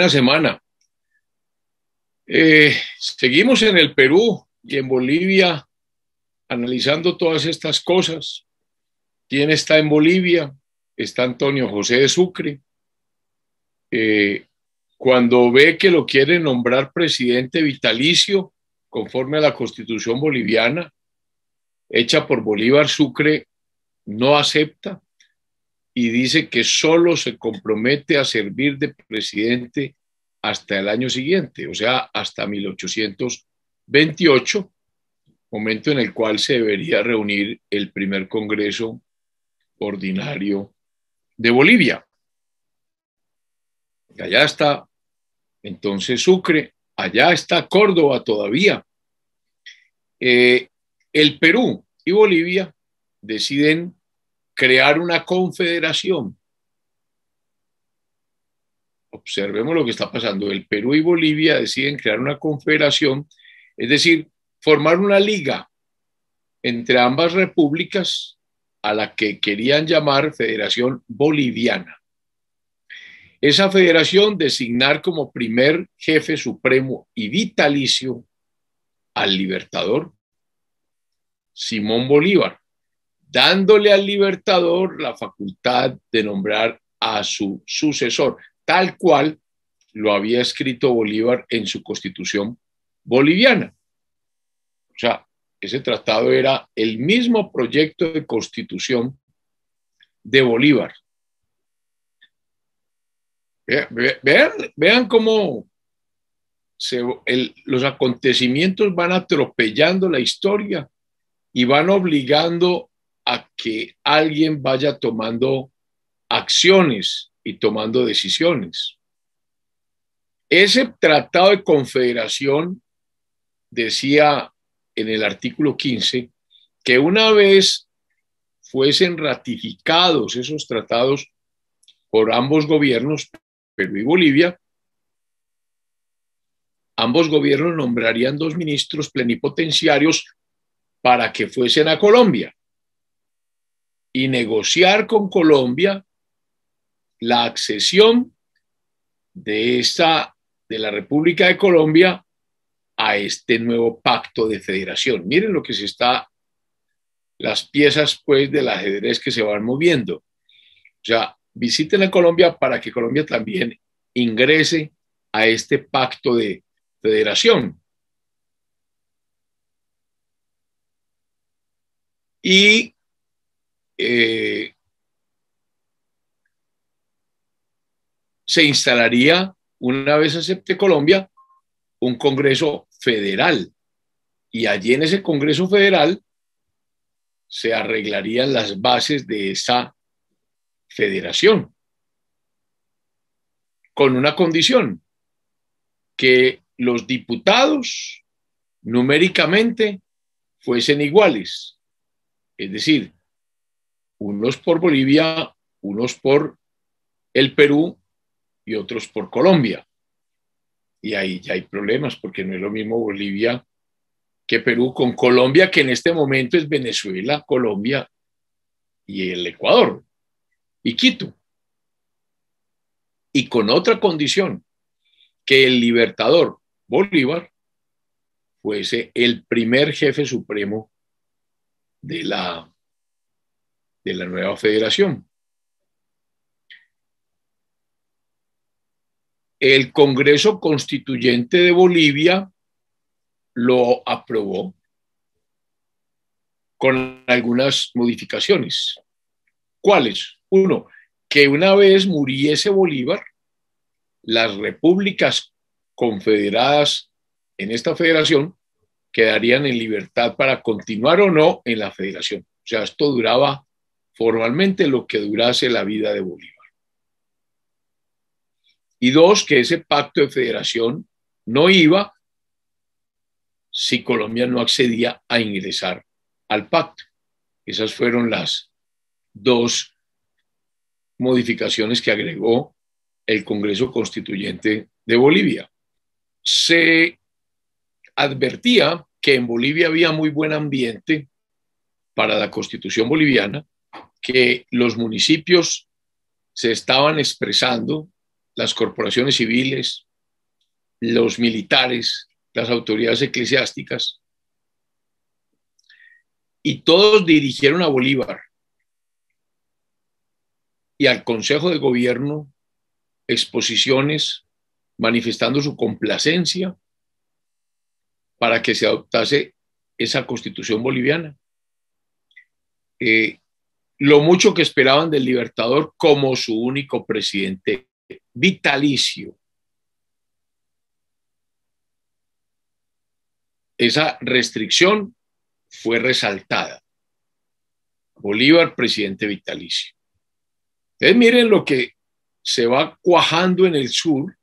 Buena semana. Seguimos en el Perú y en Bolivia analizando todas estas cosas. ¿Quién está en Bolivia? Está Antonio José de Sucre. Cuando ve que lo quieren nombrar presidente vitalicio, conforme a la Constitución boliviana, hecha por Bolívar, Sucre no acepta y dice que solo se compromete a servir de presidente hasta el año siguiente, o sea, hasta 1828, momento en el cual se debería reunir el primer Congreso Ordinario de Bolivia. Allá está entonces Sucre, allá está Córdoba todavía. El Perú y Bolivia deciden crear una confederación. Observemos lo que está pasando. El Perú y Bolivia deciden crear una confederación, es decir, formar una liga entre ambas repúblicas a la que querían llamar Federación Boliviana. Esa federación designar como primer jefe supremo y vitalicio al libertador Simón Bolívar, dándole al libertador la facultad de nombrar a su sucesor, tal cual lo había escrito Bolívar en su constitución boliviana. O sea, ese tratado era el mismo proyecto de constitución de Bolívar. Vean cómo los acontecimientos van atropellando la historia y van obligando a que alguien vaya tomando acciones y tomando decisiones. Ese tratado de confederación decía en el artículo 15 que una vez fuesen ratificados esos tratados por ambos gobiernos, Perú y Bolivia, ambos gobiernos nombrarían 2 ministros plenipotenciarios para que fuesen a Colombia y negociar con Colombia la accesión de la República de Colombia a este nuevo pacto de federación. Miren lo que las piezas pues del ajedrez que se van moviendo. O sea, visiten a Colombia para que Colombia también ingrese a este pacto de federación. Y se instalaría, una vez acepte Colombia, un Congreso federal. Y allí en ese Congreso federal se arreglarían las bases de esa federación, con una condición, que los diputados numéricamente fuesen iguales, es decir, unos por Bolivia, unos por el Perú y otros por Colombia. Y ahí ya hay problemas, porque no es lo mismo Bolivia que Perú con Colombia, que en este momento es Venezuela, Colombia y el Ecuador y Quito. Y con otra condición, que el libertador Bolívar fuese el primer jefe supremo de la nueva federación. El Congreso Constituyente de Bolivia lo aprobó con algunas modificaciones. ¿Cuáles? Uno, que una vez muriese Bolívar, las repúblicas confederadas en esta federación quedarían en libertad para continuar o no en la federación. O sea, esto duraba formalmente lo que durase la vida de Bolívar. Y 2, que ese pacto de federación no iba si Colombia no accedía a ingresar al pacto. Esas fueron las 2 modificaciones que agregó el Congreso Constituyente de Bolivia. Se advertía que en Bolivia había muy buen ambiente para la Constitución boliviana, que los municipios se estaban expresando las corporaciones civiles, los militares, las autoridades eclesiásticas, y todos dirigieron a Bolívar y al Consejo de Gobierno exposiciones manifestando su complacencia para que se adoptase esa constitución boliviana. Lo mucho que esperaban del Libertador como su único presidente vitalicio. Esa restricción fue resaltada. Bolívar, presidente vitalicio. Entonces miren lo que se va cuajando en el sur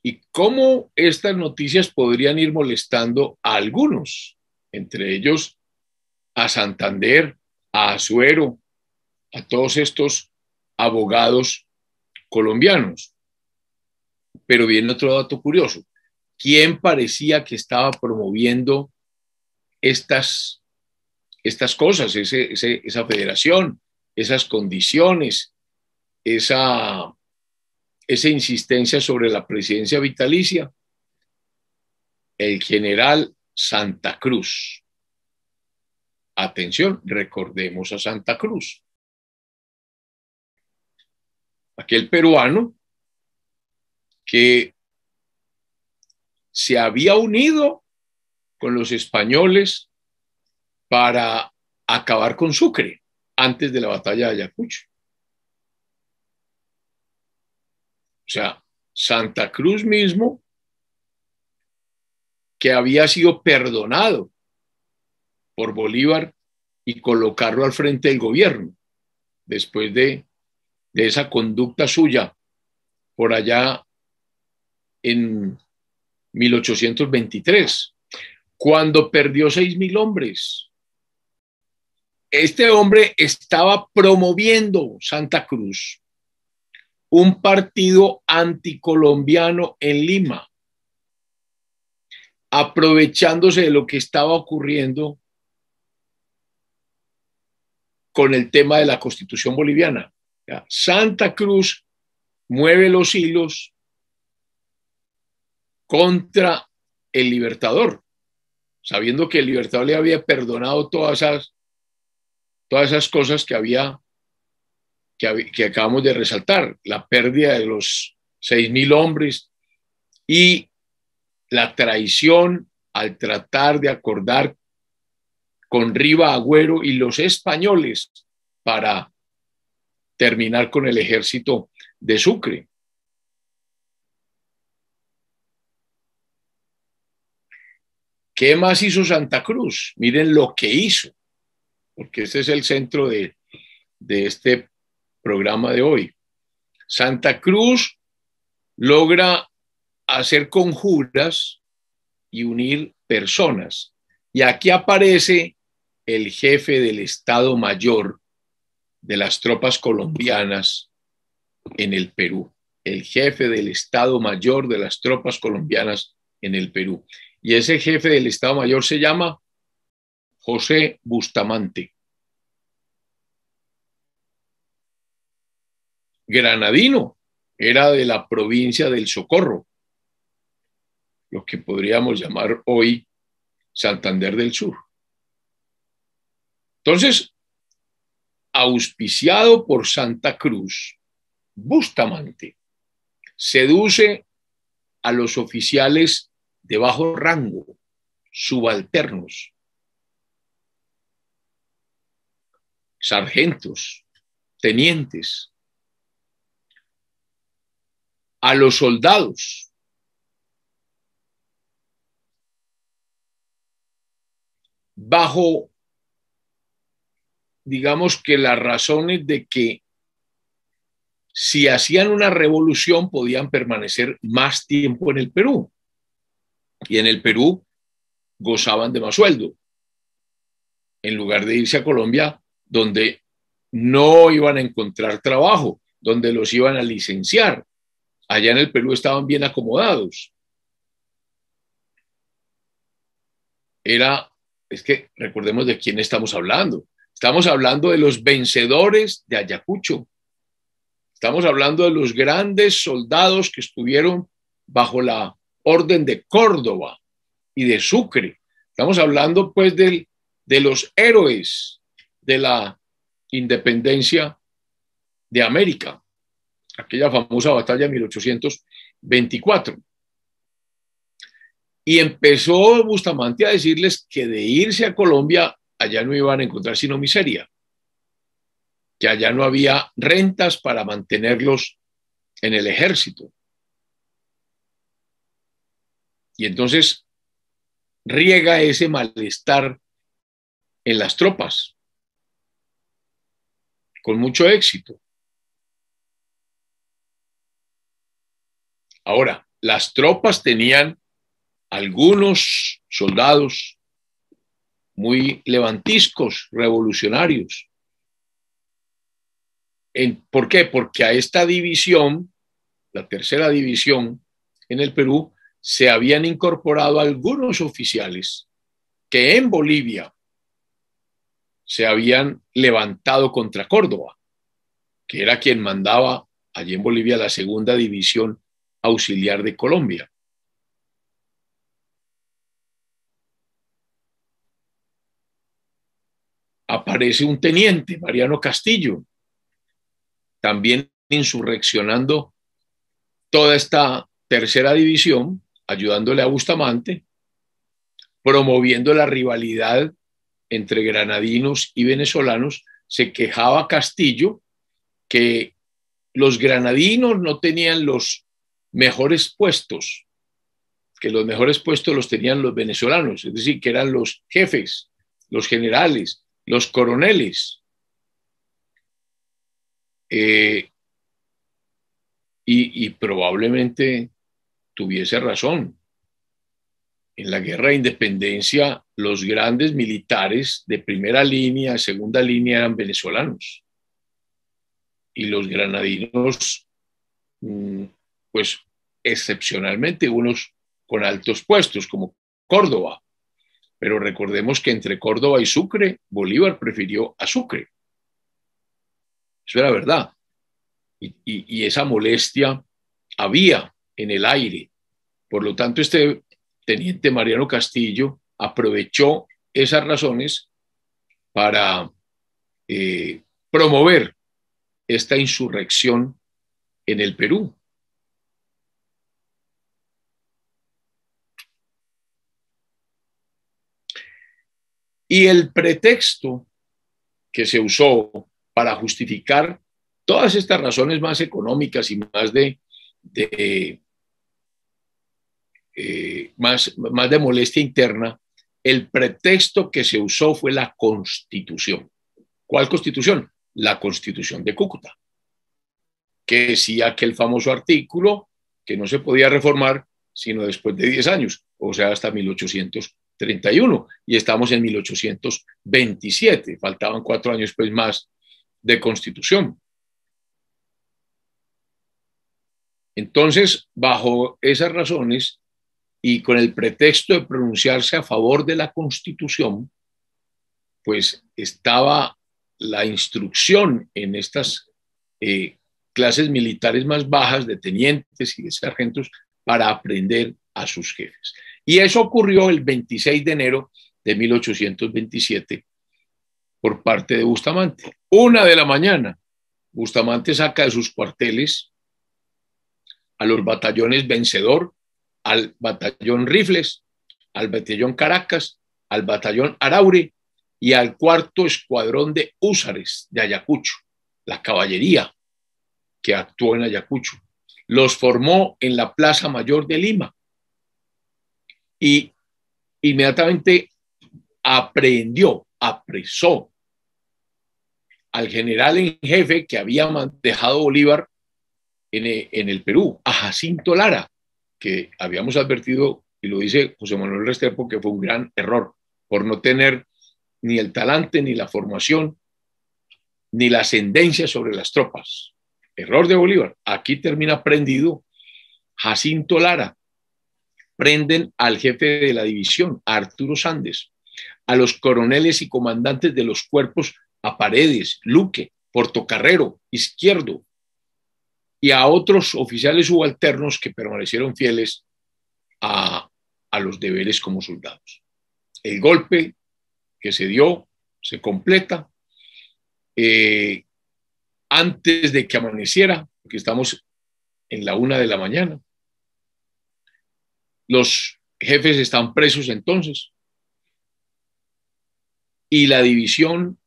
y cómo estas noticias podrían ir molestando a algunos, entre ellos a Santander, a Azuero, a todos estos abogados colombianos. Pero viene otro dato curioso. ¿Quién parecía que estaba promoviendo estas cosas, esa federación, esas condiciones, esa insistencia sobre la presidencia vitalicia? El general Santa Cruz. Atención, recordemos a Santa Cruz. Aquel peruano que se había unido con los españoles para acabar con Sucre antes de la batalla de Ayacucho. O sea, Santa Cruz mismo, que había sido perdonado por Bolívar y colocarlo al frente del gobierno después de esa conducta suya por allá en 1823, cuando perdió 6.000 hombres. Este hombre estaba promoviendo, Santa Cruz, un partido anticolombiano en Lima, aprovechándose de lo que estaba ocurriendo con el tema de la Constitución boliviana. Santa Cruz mueve los hilos contra el Libertador, sabiendo que el Libertador le había perdonado todas esas cosas que acabamos de resaltar, la pérdida de los 6.000 hombres y la traición al tratar de acordar con Riva Agüero y los españoles para terminar con el ejército de Sucre. ¿Qué más hizo Santa Cruz? Miren lo que hizo, porque este es el centro de este programa de hoy. Santa Cruz logra hacer conjuras y unir personas. Y aquí aparece el jefe del Estado Mayor de las tropas colombianas en el Perú. El jefe del Estado Mayor de las tropas colombianas en el Perú. Y ese jefe del Estado Mayor se llama José Bustamante. Granadino, era de la provincia del Socorro, lo que podríamos llamar hoy Santander del Sur. Entonces, auspiciado por Santa Cruz, Bustamante seduce a los oficiales de bajo rango, subalternos, sargentos, tenientes, a los soldados, bajo, digamos que las razones de que si hacían una revolución podían permanecer más tiempo en el Perú. Y en el Perú gozaban de más sueldo, en lugar de irse a Colombia, donde no iban a encontrar trabajo, donde los iban a licenciar. Allá en el Perú estaban bien acomodados. Es que recordemos de quién estamos hablando. Estamos hablando de los vencedores de Ayacucho. Estamos hablando de los grandes soldados que estuvieron bajo la orden de Córdoba y de Sucre. Estamos hablando pues de los héroes de la independencia de América, aquella famosa batalla de 1824. Y empezó Bustamante a decirles que de irse a Colombia, allá no iban a encontrar sino miseria, que allá no había rentas para mantenerlos en el ejército. Y entonces riega ese malestar en las tropas, con mucho éxito. Ahora, las tropas tenían algunos soldados muy levantiscos, revolucionarios. ¿Por qué? Porque a esta división, la tercera división en el Perú, se habían incorporado algunos oficiales que en Bolivia se habían levantado contra Córdoba, que era quien mandaba allí en Bolivia la segunda división auxiliar de Colombia. Aparece un teniente, Mariano Castillo, también insurreccionando toda esta tercera división, ayudándole a Bustamante, promoviendo la rivalidad entre granadinos y venezolanos. Se quejaba Castillo que los granadinos no tenían los mejores puestos, que los mejores puestos los tenían los venezolanos, es decir, que eran los jefes, los generales, los coroneles. Y probablemente tuviese razón. En la guerra de independencia, los grandes militares de primera línea, segunda línea eran venezolanos. Y los granadinos, pues excepcionalmente unos con altos puestos, como Córdoba. Pero recordemos que entre Córdoba y Sucre, Bolívar prefirió a Sucre. Eso era verdad. Y esa molestia había en el aire. Por lo tanto, este teniente Mariano Castillo aprovechó esas razones para promover esta insurrección en el Perú. Y el pretexto que se usó para justificar todas estas razones más económicas y más más de molestia interna, el pretexto que se usó fue la Constitución. ¿Cuál Constitución? La Constitución de Cúcuta, que decía aquel famoso artículo que no se podía reformar sino después de 10 años, o sea, hasta 1831, y estamos en 1827, faltaban 4 años pues más de Constitución. Entonces, bajo esas razones y con el pretexto de pronunciarse a favor de la Constitución, pues estaba la instrucción en estas clases militares más bajas de tenientes y de sargentos para aprender a sus jefes. Y eso ocurrió el 26 de enero de 1827 por parte de Bustamante. 1 de la mañana, Bustamante saca de sus cuarteles a los batallones Vencedor, al batallón Rifles, al batallón Caracas, al batallón Araure y al 4º escuadrón de húsares de Ayacucho, la caballería que actuó en Ayacucho. Los formó en la Plaza Mayor de Lima y inmediatamente apresó al general en jefe que había dejado Bolívar en el Perú, a Jacinto Lara, que habíamos advertido, y lo dice José Manuel Restrepo, que fue un gran error por no tener ni el talante, ni la formación, ni la ascendencia sobre las tropas. Error de Bolívar. Aquí termina prendido Jacinto Lara. Prenden al jefe de la división, a Arturo Sandes, a los coroneles y comandantes de los cuerpos, a Paredes, Luque, Portocarrero, Izquierdo, y a otros oficiales subalternos que permanecieron fieles a los deberes como soldados. El golpe que se dio se completa antes de que amaneciera, porque estamos en la 1 de la mañana. Los jefes están presos entonces y la división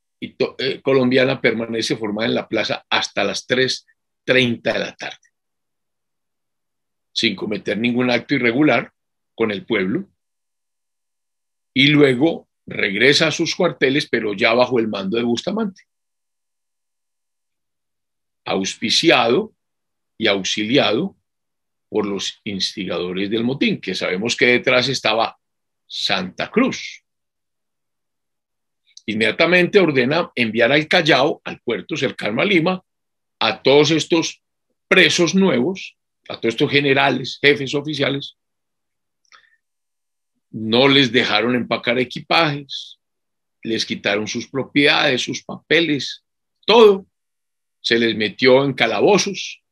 colombiana permanece formada en la plaza hasta las 3:30 de la tarde, sin cometer ningún acto irregular con el pueblo, y luego regresa a sus cuarteles, pero ya bajo el mando de Bustamante, auspiciado y auxiliado por los instigadores del motín, que sabemos que detrás estaba Santa Cruz. Inmediatamente ordena enviar al Callao, al puerto cercano a Lima, a todos estos presos nuevos, a todos estos generales, jefes oficiales. No les dejaron empacar equipajes, les quitaron sus propiedades, sus papeles, todo. Se les metió en calabozos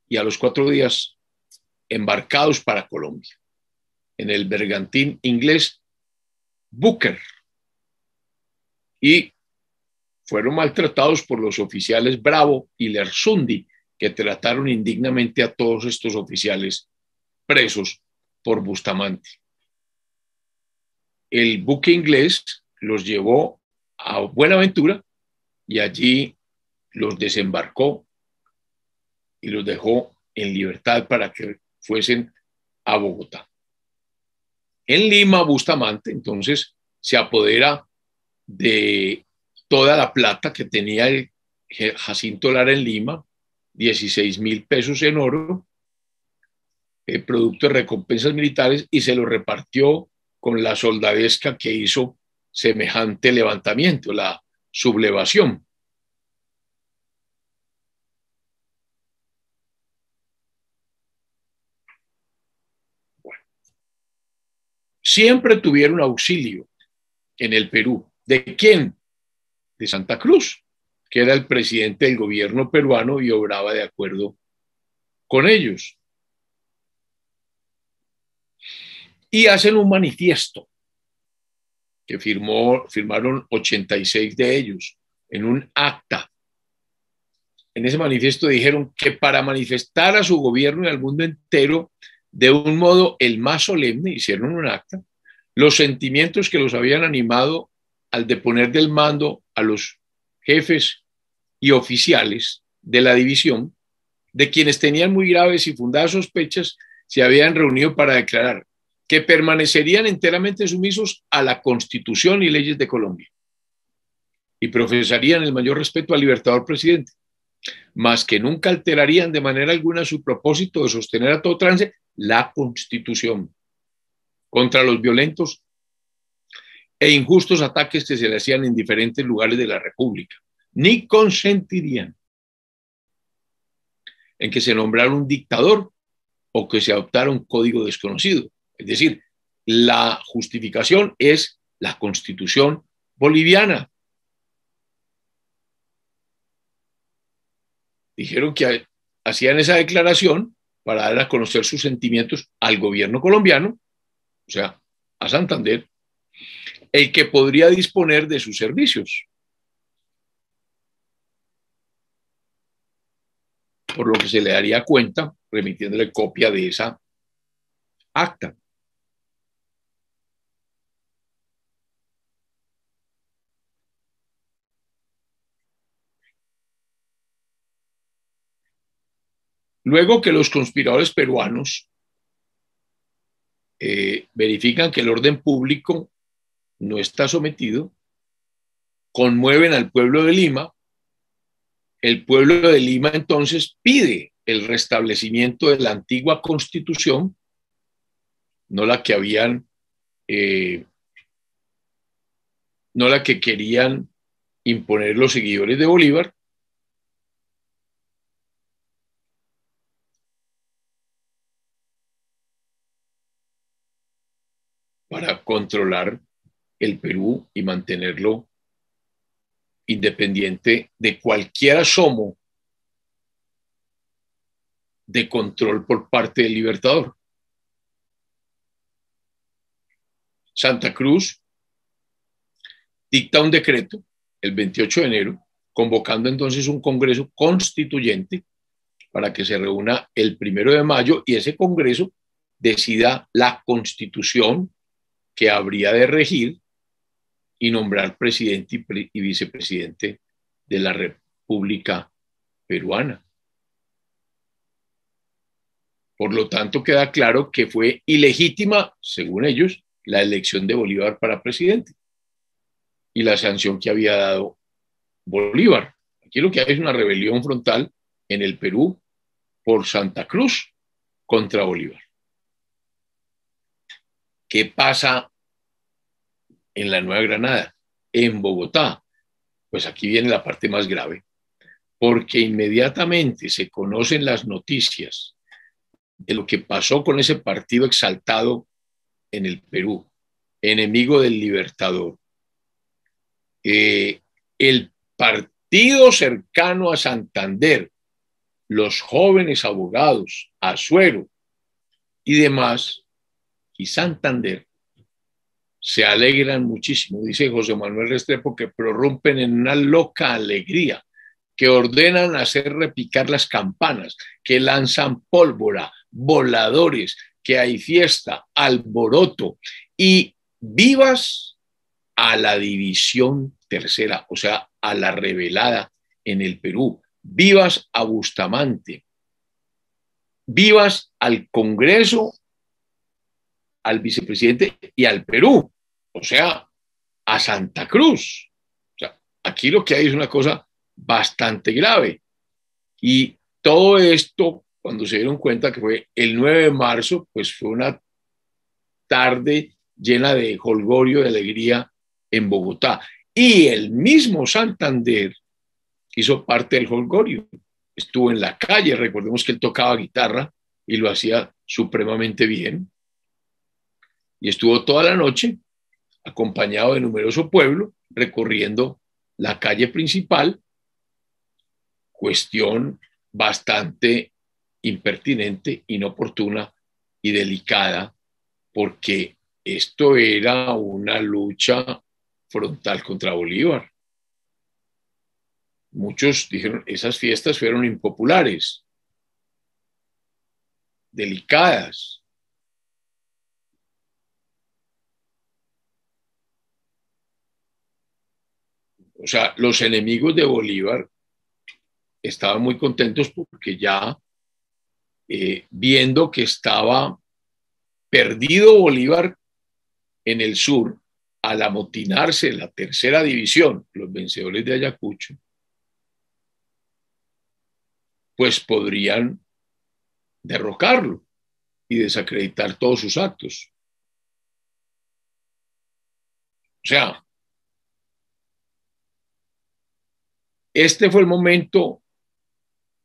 y a los 4 días embarcados para Colombia, en el bergantín inglés Booker. Y fueron maltratados por los oficiales Bravo y Lersundi, que trataron indignamente a todos estos oficiales presos por Bustamante. El buque inglés los llevó a Buenaventura y allí los desembarcó y los dejó en libertad para que fuesen a Bogotá. En Lima, Bustamante entonces se apodera de toda la plata que tenía el Jacinto Lara en Lima, 16,000 pesos en oro, producto de recompensas militares, y se lo repartió con la soldadesca que hizo semejante levantamiento, la sublevación. Bueno, siempre tuvieron auxilio en el Perú. ¿De quién? De Santa Cruz, que era el presidente del gobierno peruano y obraba de acuerdo con ellos. Y hacen un manifiesto que firmaron 86 de ellos en un acta. En ese manifiesto dijeron que para manifestar a su gobierno y al mundo entero de un modo el más solemne, hicieron un acta, los sentimientos que los habían animado al deponer del mando a los jefes y oficiales de la división, de quienes tenían muy graves y fundadas sospechas, se habían reunido para declarar que permanecerían enteramente sumisos a la Constitución y leyes de Colombia y profesarían el mayor respeto al libertador presidente, mas que nunca alterarían de manera alguna su propósito de sostener a todo trance la Constitución contra los violentos e injustos ataques que se le hacían en diferentes lugares de la República, ni consentirían en que se nombrara un dictador o que se adoptara un código desconocido. Es decir, la justificación es la Constitución boliviana. Dijeron que hacían esa declaración para dar a conocer sus sentimientos al gobierno colombiano, o sea, a Santander, el que podría disponer de sus servicios. Por lo que se le daría cuenta, remitiéndole copia de esa acta. Luego que los conspiradores peruanos verifican que el orden público no está sometido, conmueven al pueblo de Lima. El pueblo de Lima entonces pide el restablecimiento de la antigua Constitución, no la que habían, no la que querían imponer los seguidores de Bolívar, para controlar el Perú y mantenerlo independiente de cualquier asomo de control por parte del Libertador. Santa Cruz dicta un decreto el 28 de enero, convocando entonces un Congreso Constituyente para que se reúna el 1 de mayo y ese Congreso decida la Constitución que habría de regir y nombrar presidente y vicepresidente de la República Peruana. Por lo tanto, queda claro que fue ilegítima, según ellos, la elección de Bolívar para presidente y la sanción que había dado Bolívar. Aquí lo que hay es una rebelión frontal en el Perú por Santa Cruz contra Bolívar. ¿Qué pasa en la Nueva Granada, en Bogotá? Pues aquí viene la parte más grave, porque inmediatamente se conocen las noticias de lo que pasó con ese partido exaltado en el Perú, enemigo del Libertador. El partido cercano a Santander, los jóvenes abogados, Azuero y demás, y Santander, se alegran muchísimo, dice José Manuel Restrepo, que prorrumpen en una loca alegría, que ordenan hacer repicar las campanas, que lanzan pólvora, voladores, que hay fiesta, alboroto y vivas a la división tercera, o sea, a la rebelada en el Perú, vivas a Bustamante, vivas al Congreso, al vicepresidente y al Perú, o sea, a Santa Cruz. O sea, aquí lo que hay es una cosa bastante grave. Y todo esto, cuando se dieron cuenta que fue el 9 de marzo, pues fue una tarde llena de jolgorio, de alegría en Bogotá. Y el mismo Santander hizo parte del jolgorio. Estuvo en la calle, recordemos que él tocaba guitarra y lo hacía supremamente bien. Y estuvo toda la noche acompañado de numeroso pueblo recorriendo la calle principal, cuestión bastante impertinente, inoportuna y delicada, porque esto era una lucha frontal contra Bolívar. Muchos dijeron, esas fiestas fueron impopulares, delicadas. O sea, los enemigos de Bolívar estaban muy contentos porque ya viendo que estaba perdido Bolívar en el sur, al amotinarse la tercera división, los vencedores de Ayacucho, pues podrían derrocarlo y desacreditar todos sus actos. O sea, este fue el momento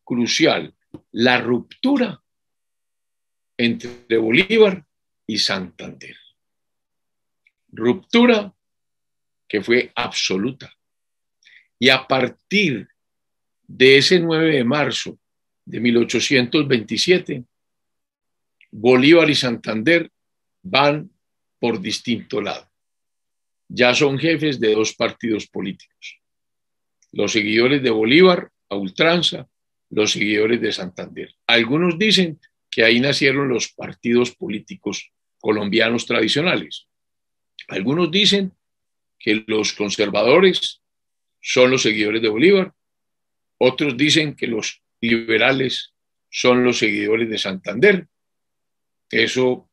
crucial, la ruptura entre Bolívar y Santander. Ruptura que fue absoluta. Y a partir de ese 9 de marzo de 1827, Bolívar y Santander van por distinto lado. Ya son jefes de dos partidos políticos. Los seguidores de Bolívar a ultranza, los seguidores de Santander. Algunos dicen que ahí nacieron los partidos políticos colombianos tradicionales. Algunos dicen que los conservadores son los seguidores de Bolívar. Otros dicen que los liberales son los seguidores de Santander. Eso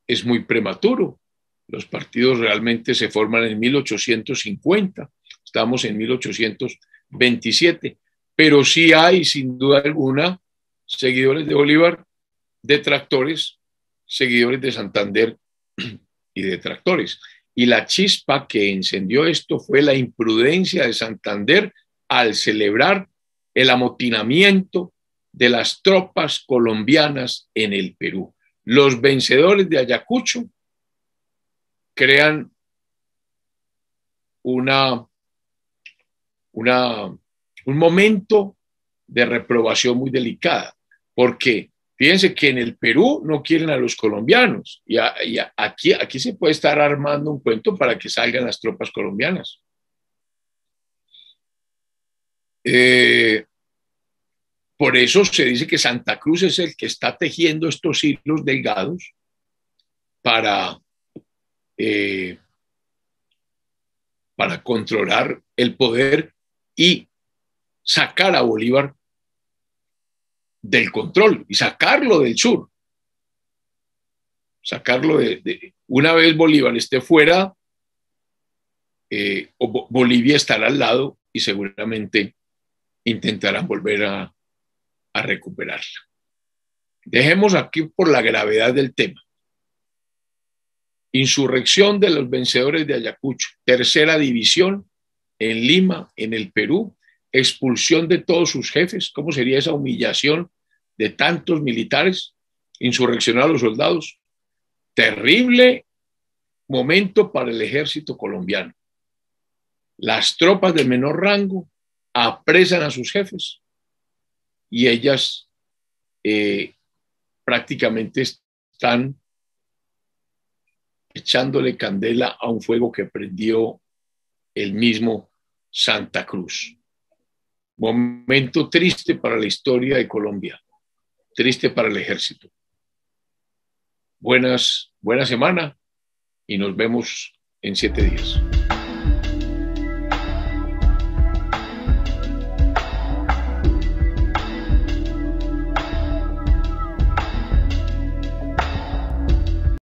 es muy prematuro. Los partidos realmente se forman en 1850. Estamos en 1827. Pero sí hay, sin duda alguna, seguidores de Bolívar, detractores, seguidores de Santander y detractores. Y la chispa que encendió esto fue la imprudencia de Santander al celebrar el amotinamiento de las tropas colombianas en el Perú. Los vencedores de Ayacucho crean un momento de reprobación muy delicada, porque Fíjense que en el Perú no quieren a los colombianos y aquí se puede estar armando un cuento para que salgan las tropas colombianas. Por eso se dice que Santa Cruz es el que está tejiendo estos hilos delgados para controlar el poder y sacar a Bolívar del control y sacarlo del sur. Sacarlo una vez Bolívar esté fuera, Bolivia estará al lado y seguramente intentarán volver a recuperarla. Dejemos aquí por la gravedad del tema. Insurrección de los vencedores de Ayacucho, tercera división en Lima, en el Perú, expulsión de todos sus jefes. ¿Cómo sería esa humillación de tantos militares? Insurreccionar a los soldados. Terrible momento para el ejército colombiano. Las tropas de menor rango apresan a sus jefes y ellas prácticamente están echándole candela a un fuego que prendió el mismo Santa Cruz. Momento triste para la historia de Colombia, triste para el ejército. Buena semana y nos vemos en 7 días.